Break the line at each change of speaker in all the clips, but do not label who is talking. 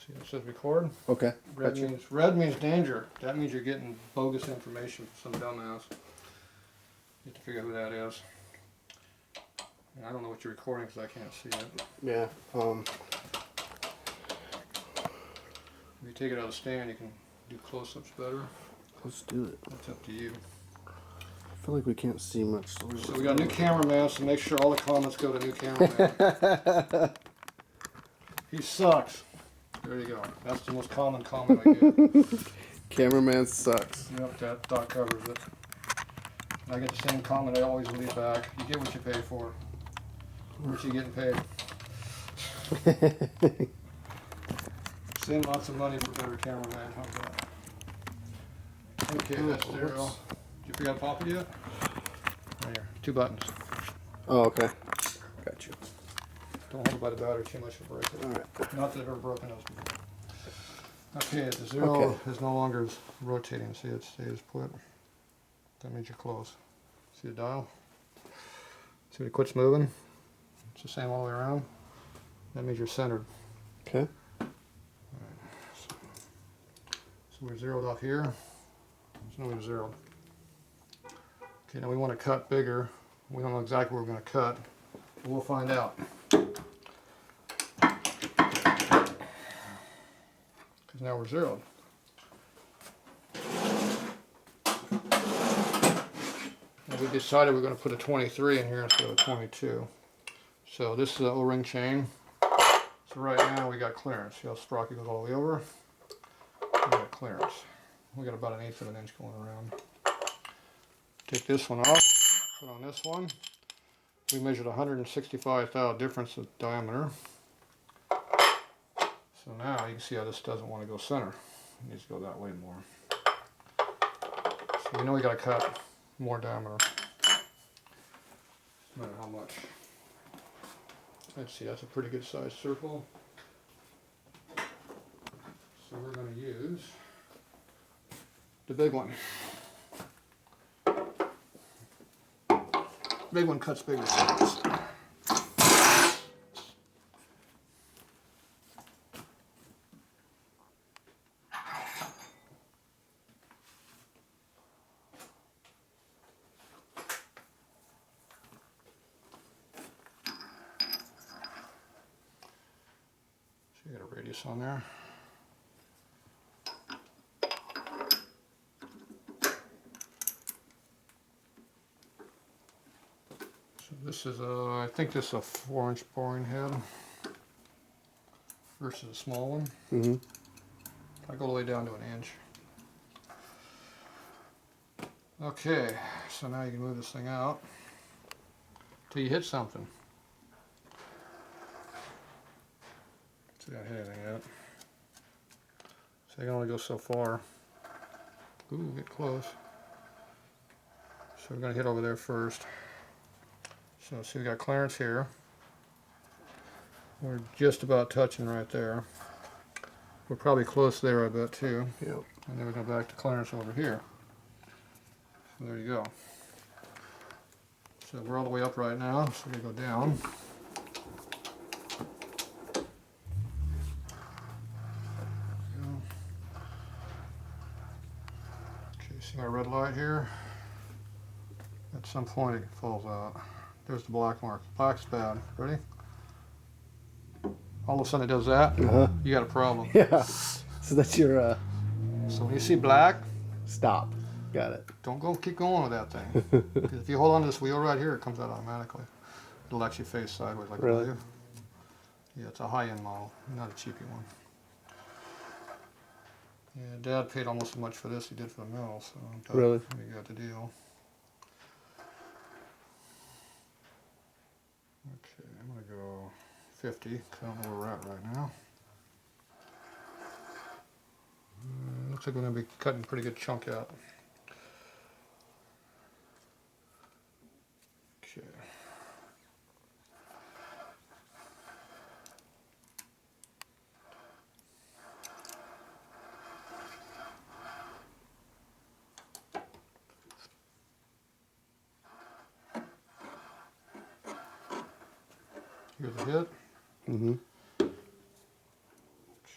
See, it says record.
Okay.
Red means danger. That means you're getting bogus information from some dumbass. You have to figure out who that is. And I don't know what you're recording because I can't see it.
Yeah.
If you take it out of the stand, you can do close-ups better.
Let's do it.
That's up to you.
I feel like we can't see much.
So we got a new cameraman, so make sure all the comments go to new cameraman. He sucks. There you go. That's the most common comment I get.
Cameraman sucks.
Yep, that thought covers it. And I get the same comment I always leave back. You get what you pay for. What you getting paid. Send lots of money for better cameraman. How's that? Okay, that's stereo. Did you forget to pop it yet? Right here. 2 buttons.
Oh, okay. Got you.
Don't hold it by the battery too much to break it.
All right.
Not that I've ever broken those before. Okay, the zero is no longer rotating. See, it stays put. That means you're close. See the dial? See when it quits moving? It's the same all the way around. That means you're centered.
Okay.
Right. So we're zeroed off here. There's no way zeroed. Okay, now we want to cut bigger. We don't know exactly where we're going to cut, but we'll find out. Because now we're zeroed. And we decided we're going to put a 23 in here instead of a 22. So this is an O-ring chain. So right now we got clearance. See how sprocket goes all the way over? We got clearance. We got about 1/8 of an inch going around. Take this one off, put on this one. We measured 165 thou difference of diameter. So now you can see how this doesn't want to go center. It needs to go that way more. So we know we got to cut more diameter. No matter how much. Let's see, that's a pretty good sized circle. So we're going to use the big one. Big one cuts bigger circles. So you got a radius on there. So this is a, I think this is a 4-inch boring head versus a small one.
Mm-hmm.
I go all the way down to 1 inch. Okay, so now you can move this thing out till you hit something. See, I hit anything yet. So you can only go so far. Ooh, get close. So we're going to hit over there first. So see, we got clearance here. We're just about touching right there. We're probably close there, I bet, too.
Yep.
And then we go back to clearance over here. So there you go. So we're all the way up right now, so we go down. Okay, see my red light here? At some point it falls out. There's the black mark. Black's bad. Ready? All of a sudden it does that. You got a problem.
Yeah. So that's your
So when you see black,
stop. Got it.
don't go keep going with that thing. Because if you hold on to this wheel right here, it comes out automatically. It'll actually face sideways like
Really?
a wave. Yeah, it's a high-end model, not a cheapy one. Yeah, Dad paid almost as much for this as he did for the mill, so
Really?
we got the deal. Okay, I'm gonna go 50, because I don't know where we're at right now. Looks like we're gonna be cutting a pretty good chunk out. Okay. Here's the hit.
Mm-hmm.
Okay.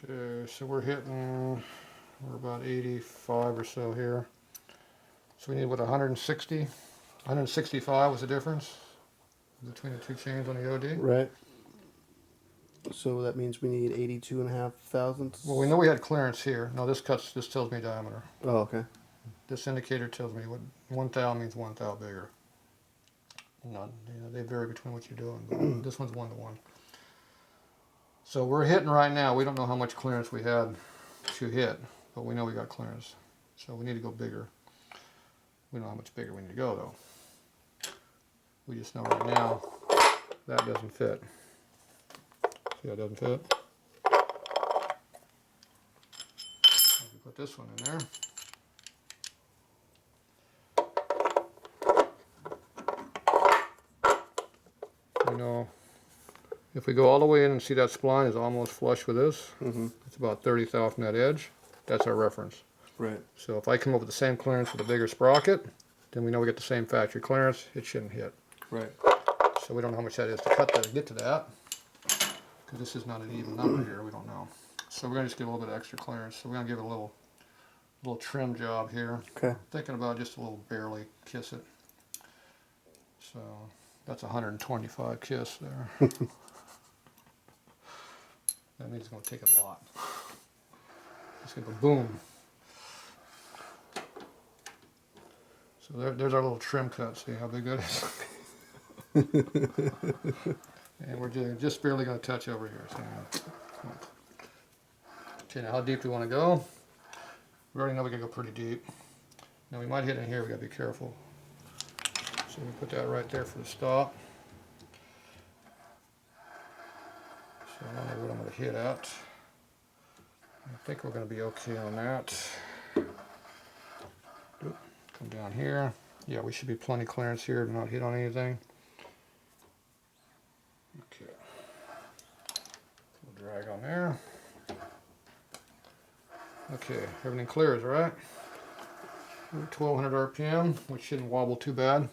Okay, so we're about 85 or so here. So we need, what, 160? 165 was the difference between the two chains on the OD?
Right. So that means we need 82.5 thousandths.
Well, we know we had clearance here. No, this tells me diameter.
Oh, okay.
This indicator tells me what 1 thou means 1 thou bigger. Not, they vary between what you're doing, but this one's 1 to 1. So we're hitting right now. We don't know how much clearance we had to hit, but we know we got clearance. So we need to go bigger. We don't know how much bigger we need to go though. We just know right now that doesn't fit. See how it doesn't fit? If you put this one in there. You know, if we go all the way in and see that spline is almost flush with this, it's about 30 thou from that edge. That's our reference.
Right.
So if I come up with the same clearance with a bigger sprocket, then we know we get the same factory clearance. It shouldn't hit.
Right.
So we don't know how much that is to cut that to get to that, because this is not an even number here. We don't know. So we're gonna just give a little bit of extra clearance. So we're gonna give it a little trim job here.
Okay.
Thinking about just a little barely kiss it. So that's 125 kiss there. That means it's going to take a lot. It's going to go boom. So there's our little trim cut. See how big that is? And we're just barely going to touch over here. So, okay, now how deep do we want to go? We already know we got to go pretty deep. Now we might hit in here. We got to be careful. So we put that right there for the stop. So I don't know what I'm going to hit at. I think we're going to be okay on that. Oop, come down here. Yeah, we should be plenty clearance here to not hit on anything. Okay. We'll drag on there. Okay, everything clears, right? 1200 RPM, which shouldn't wobble too bad.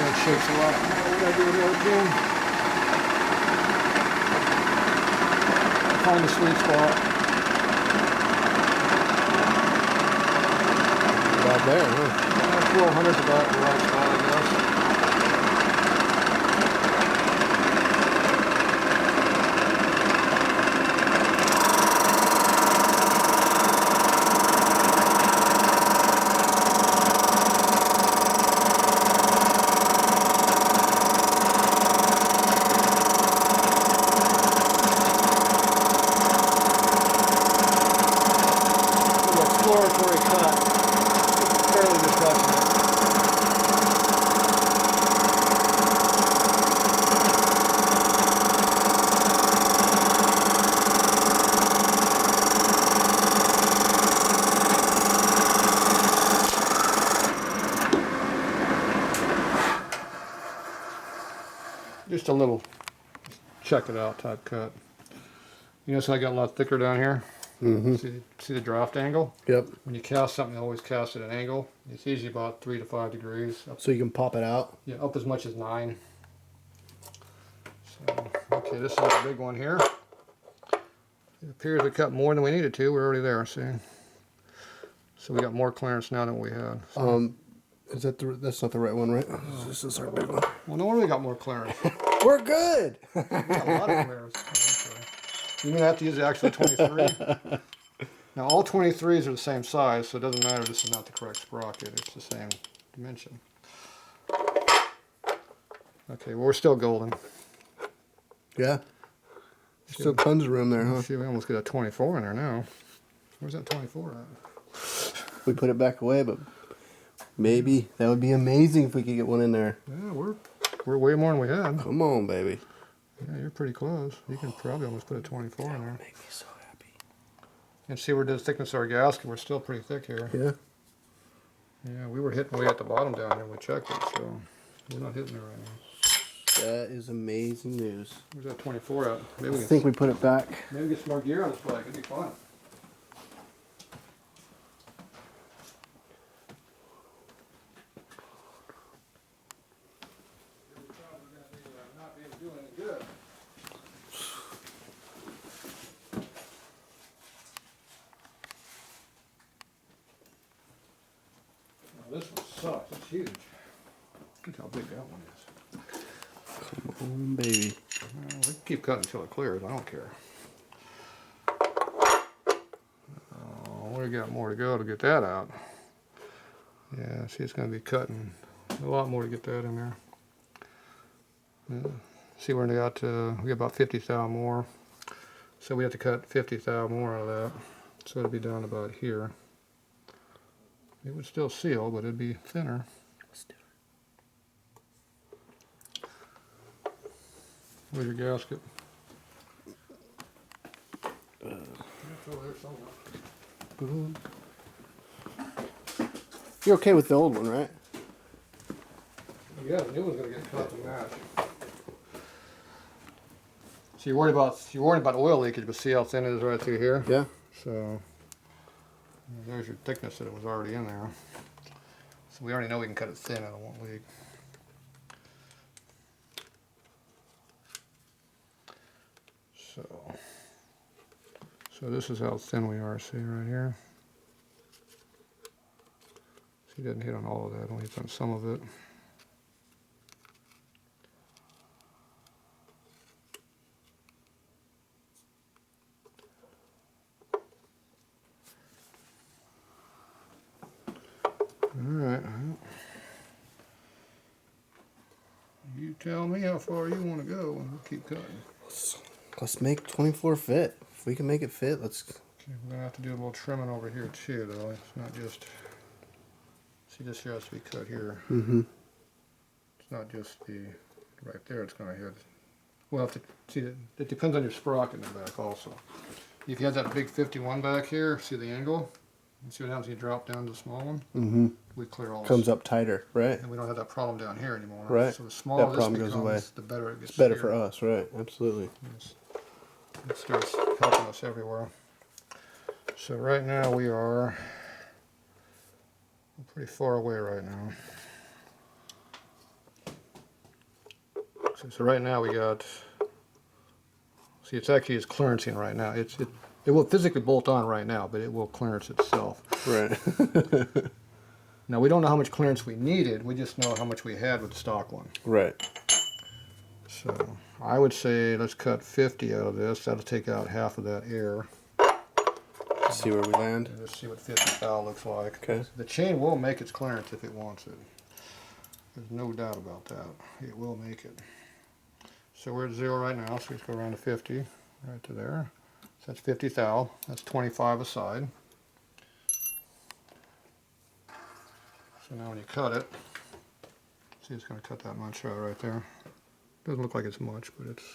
It shakes a lot. What do I do with the RPM? Find the sweet spot.
About there, huh?
1200 is about the right spot, I guess. Exploratory cut, fairly just touching it. Just a little check it out type cut. You notice I got a lot thicker down here? See the draft angle?
Yep.
When you cast something, always cast at an angle. It's usually about 3 to 5 degrees. Up,
So you can pop it out?
yeah, up as much as 9. So, okay, this is a big one here. It appears we cut more than we needed to. We're already there, see? So we got more clearance now than we had. So,
Is that that's not the right one, right? This is our big one.
well, no wonder we got more clearance.
We're good!
We got a lot of clearance. Oh, okay. You're going to have to use the actual 23. Now, all 23s are the same size, so it doesn't matter. This is not the correct sprocket. It's the same dimension. Okay, well, we're still golden.
Yeah. Still tons of room there, huh?
See, we almost got a 24 in there now. Where's that 24 at?
We put it back away, but maybe that would be amazing if we could get one in there.
Yeah, we're way more than we had.
Come on, baby.
Yeah, you're pretty close. You can probably almost put a 24 in there.
Make me so happy.
And see where the thickness of our gasket. We're still pretty thick here.
Yeah.
Yeah, we were hitting way at the bottom down here. We checked it, so we're not hitting it right now.
That is amazing news.
Where's that 24 at? Maybe
I think we put it back.
maybe get some more gear on this bike. It'd be fun. huge. Look how big that one is.
Come on, baby.
Well, we can keep cutting until it clears. I don't care. Oh, we got more to go to get that out. Yeah, see, it's going to be cutting a lot more to get that in there. Yeah. See, we got about 50 thou more. So we have to cut 50 thou more out of that. So it'll be down about here. It would still seal, but it'd be thinner. Where's your gasket? It's over there somewhere.
You're okay with the old one, right?
Yeah, the new one's gonna get cut to match. So you're worried about oil leakage, but see how thin it is right through here?
Yeah.
So there's your thickness that it was already in there. So we already know we can cut it thin and it won't leak. So this is how thin we are, see right here. See, it doesn't hit on all of that, only hits on some of it. Alright, you tell me how far you want to go and we'll keep cutting.
Let's make 24 fit. If we can make it fit, let's.
Okay, we're going to have to do a little trimming over here too, though. It's not just. See, this here has to be cut here.
Mm-hmm.
It's not just the. Right there, it's going to hit. We'll have to see, it depends on your sprocket in the back also. If you had that big 51 back here, see the angle? You see what happens when you drop down to the small one?
Mm-hmm.
We clear all
Comes
this.
up tighter, right?
And we don't have that problem down here anymore.
Right.
So the smaller
That
this
problem
becomes,
goes away.
the better it gets.
It's better
steered.
for us, right? Absolutely.
Yes. It starts helping us everywhere. So right now we're pretty far away right now. So right now we got, see, it's actually is clearancing right now. It will physically bolt on right now, but it will clearance itself.
Right.
Now we don't know how much clearance we needed, we just know how much we had with the stock one.
Right.
So I would say let's cut 50 out of this. That'll take out half of that air.
See where we land.
And just see what 50 thou looks like.
Okay.
The chain will make its clearance if it wants it. There's no doubt about that. It will make it. So we're at 0 right now, so let's go around to 50, right to there. So that's 50 thou. That's 25 a side. So now when you cut it, see, it's going to cut that much out right there. Doesn't look like it's much, but it's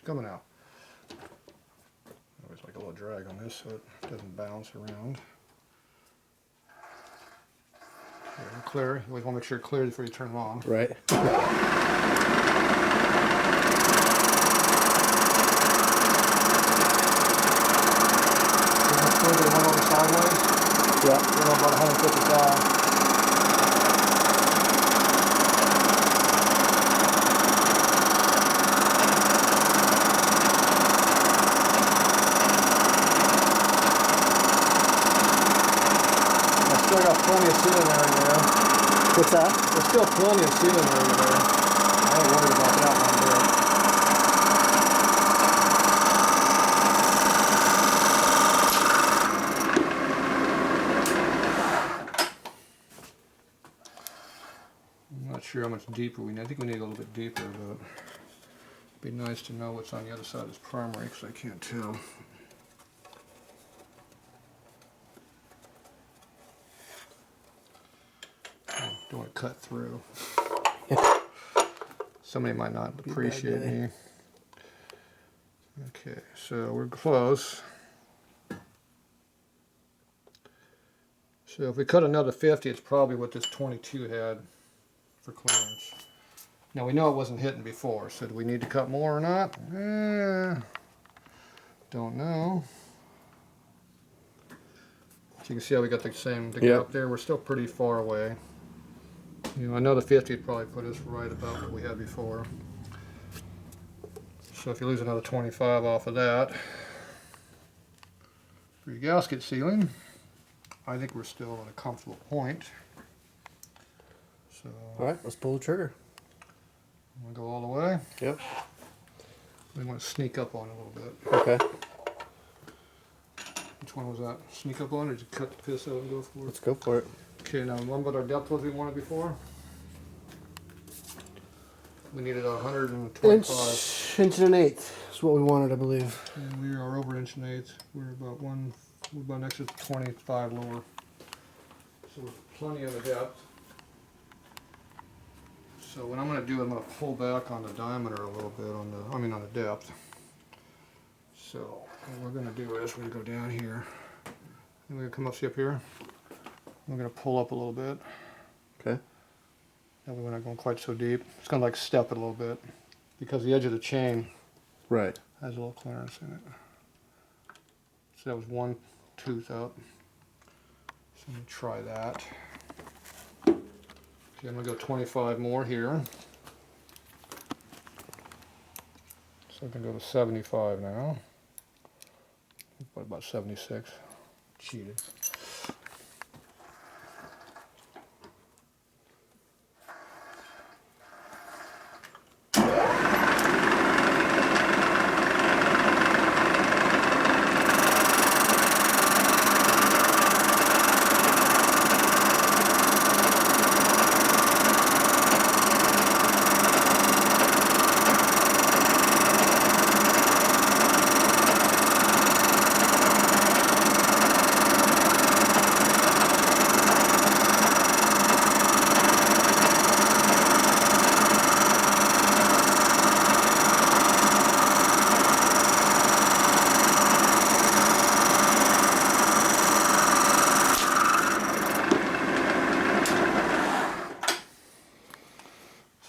coming out. Always like a little drag on this so it doesn't bounce around. Okay, clear. You always want to make sure it clears before you turn it on.
Right.
Further one over sideways.
Yeah.
We're about 150 thou. I still got plenty of ceiling area there.
What's that?
There's still plenty of ceiling area there. I ain't worried about that one bit. I'm not sure how much deeper we need. I think we need a little bit deeper, but it'd be nice to know what's on the other side of this primary because I can't tell. Don't want to cut through. Somebody might not appreciate me. Okay, so we're close. So if we cut another 50, it's probably what this 22 had for clearance. Now we know it wasn't hitting before, so do we need to cut more or not? Don't know. So you can see how we got the same to get up there. We're still pretty far away. You know, I know the 50 would probably put us right about what we had before. So if you lose another 25 off of that, for your gasket sealing, I think we're still at a comfortable point. So
Alright, let's pull the trigger.
I'm gonna go all the way.
Yep.
We want to sneak up on it a little bit.
Okay.
Which one was that? Sneak up on, or did you cut the piss out and go for it?
Let's go for it.
Okay, now remember what our depth was we wanted before? We needed 125.
Inch and an eighth is what we wanted, I believe.
And we are over inch and eighth. We're about an extra 25 lower. So plenty of a depth. So what I'm going to do, I'm going to pull back on the diameter a little bit on the depth. So what we're going to do is we're going to go down here. And we're going to come up, see up here. We're going to pull up a little bit.
Okay.
That way we're not going quite so deep. It's going to like step it a little bit because the edge of the chain
Right.
has a little clearance in it. So that was one tooth up. So I'm going to try that. Okay, I'm going to go 25 more here. So I can go to 75 now. What about 76? Cheated.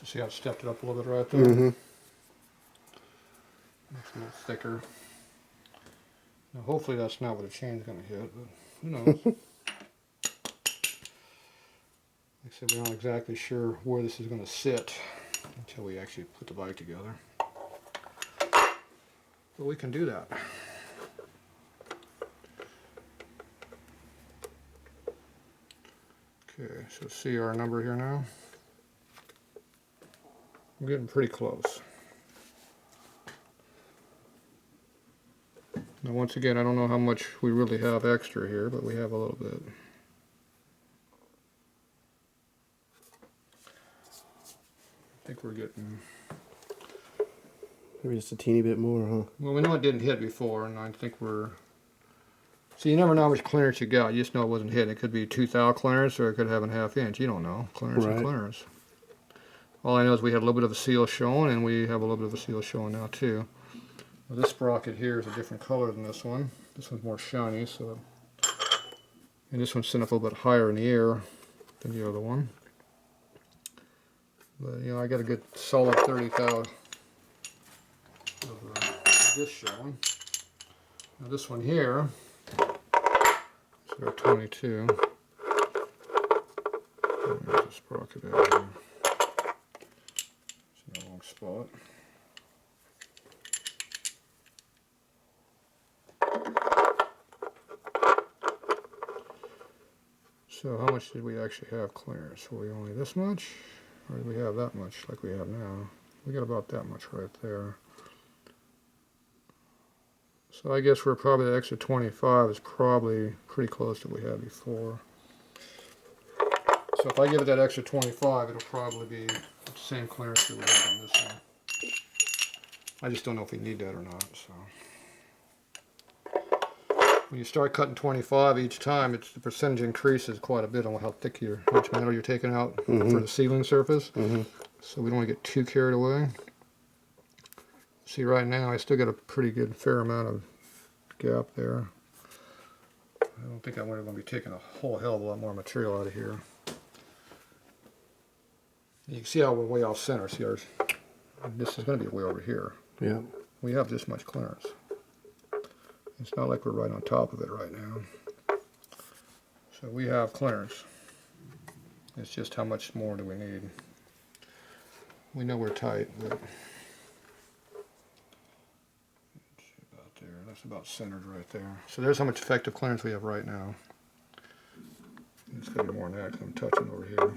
See how it stepped it up a little bit right there?
Mm-hmm.
It's a little thicker. Now hopefully that's not where the chain's going to hit, but who knows? Like I said, we're not exactly sure where this is going to sit until we actually put the bike together. But we can do that. Okay, so see our number here now? We're getting pretty close. Now once again, I don't know how much we really have extra here, but we have a little bit. I think we're getting...
Maybe just a teeny bit more, huh?
Well, we know it didn't hit before, and I think we're... So you never know how much clearance you got. You just know it wasn't hitting. It could be 2 thou clearance, or it could have a ½ inch. You don't know. Clearance and clearance. All I know is we had a little bit of a seal showing, and we have a little bit of a seal showing now too. Well, this sprocket here is a different color than this one. This one's more shiny, so... And this one's sitting up a little bit higher in the air than the other one. But, you know, I got a good solid 30 thou of this showing. Now this one here, is our 22. There's a sprocket out here. It's in the wrong spot. So how much did we actually have clearance? Were we only this much? Or did we have that much like we have now? We got about that much right there. So I guess we're probably the extra 25 is probably pretty close to what we had before. So if I give it that extra 25, it'll probably be the same clearance that we have on this one. I just don't know if we need that or not. So when you start cutting 25 each time, the percentage increases quite a bit on how thick how much metal you're taking out for the sealing surface. So we don't want to get too carried away. See, right now I still got a pretty good fair amount of gap there. I don't think I'm going to be taking a whole hell of a lot more material out of here. You can see how we're way off center. See, this is going to be way over here.
Yeah.
We have this much clearance. It's not like we're right on top of it right now. So we have clearance. It's just how much more do we need. We know we're tight, but about there. That's about centered right there. So there's how much effective clearance we have right now. It's going to be more than that because I'm touching over here.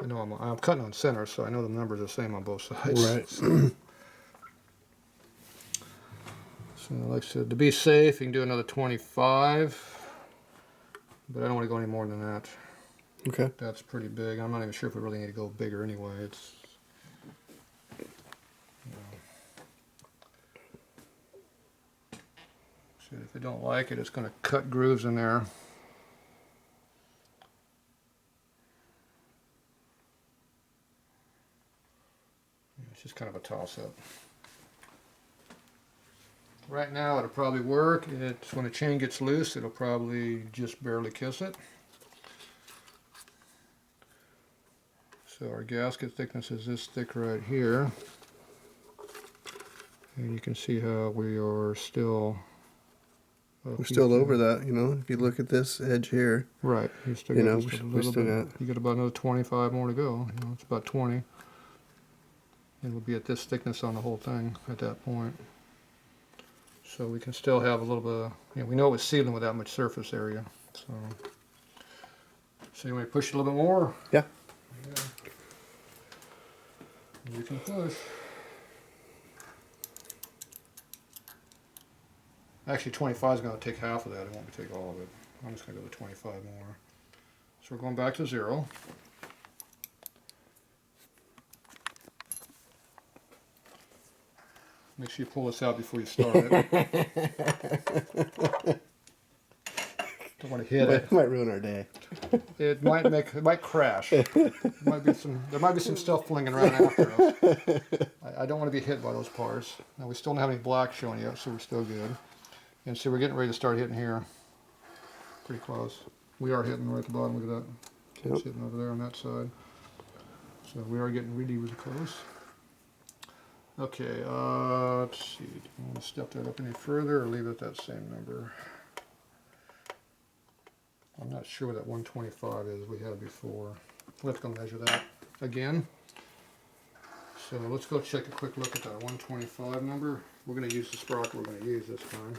I know I'm cutting on center, so I know the numbers are the same on both sides.
Right.
So like I said, to be safe, you can do another 25, but I don't want to go any more than that.
Okay.
That's pretty big. I'm not even sure if we really need to go bigger anyway. It's, you know. So if you don't like it, it's going to cut grooves in there. It's just kind of a toss-up. Right now it'll probably work. It's when the chain gets loose, it'll probably just barely kiss it. So our gasket thickness is this thick right here. And you can see how we are still...
We're still over that, you know, if you look at this edge here.
Right. You still
You
got
know,
just a
we
little
still
bit.
got...
You got about another 25 more to go. You know, it's about 20. And we'll be at this thickness on the whole thing at that point. So we can still have a little bit of, you know, we know it's sealing with that much surface area. So you want to push it a little bit more?
Yeah.
You can push. Actually, 25 is going to take half of that. It won't take all of it. I'm just going to go to 25 more. So we're going back to 0. Make sure you pull this out before you start it. Don't want to hit it.
Might ruin our day.
It might crash. There might be some stuff flinging around after us. I don't want to be hit by those parts. Now we still don't have any black showing yet, so we're still good. And see, we're getting ready to start hitting here. Pretty close. We are hitting right at the bottom. Look at that. It's hitting over there on that side. So we are getting really, really close. Okay, let's see. Do you want to step that up any further or leave it at that same number? I'm not sure what that 125 is we had before. Let's go measure that again. So let's go check a quick look at that 125 number. We're going to use the sprocket we're going to use this time.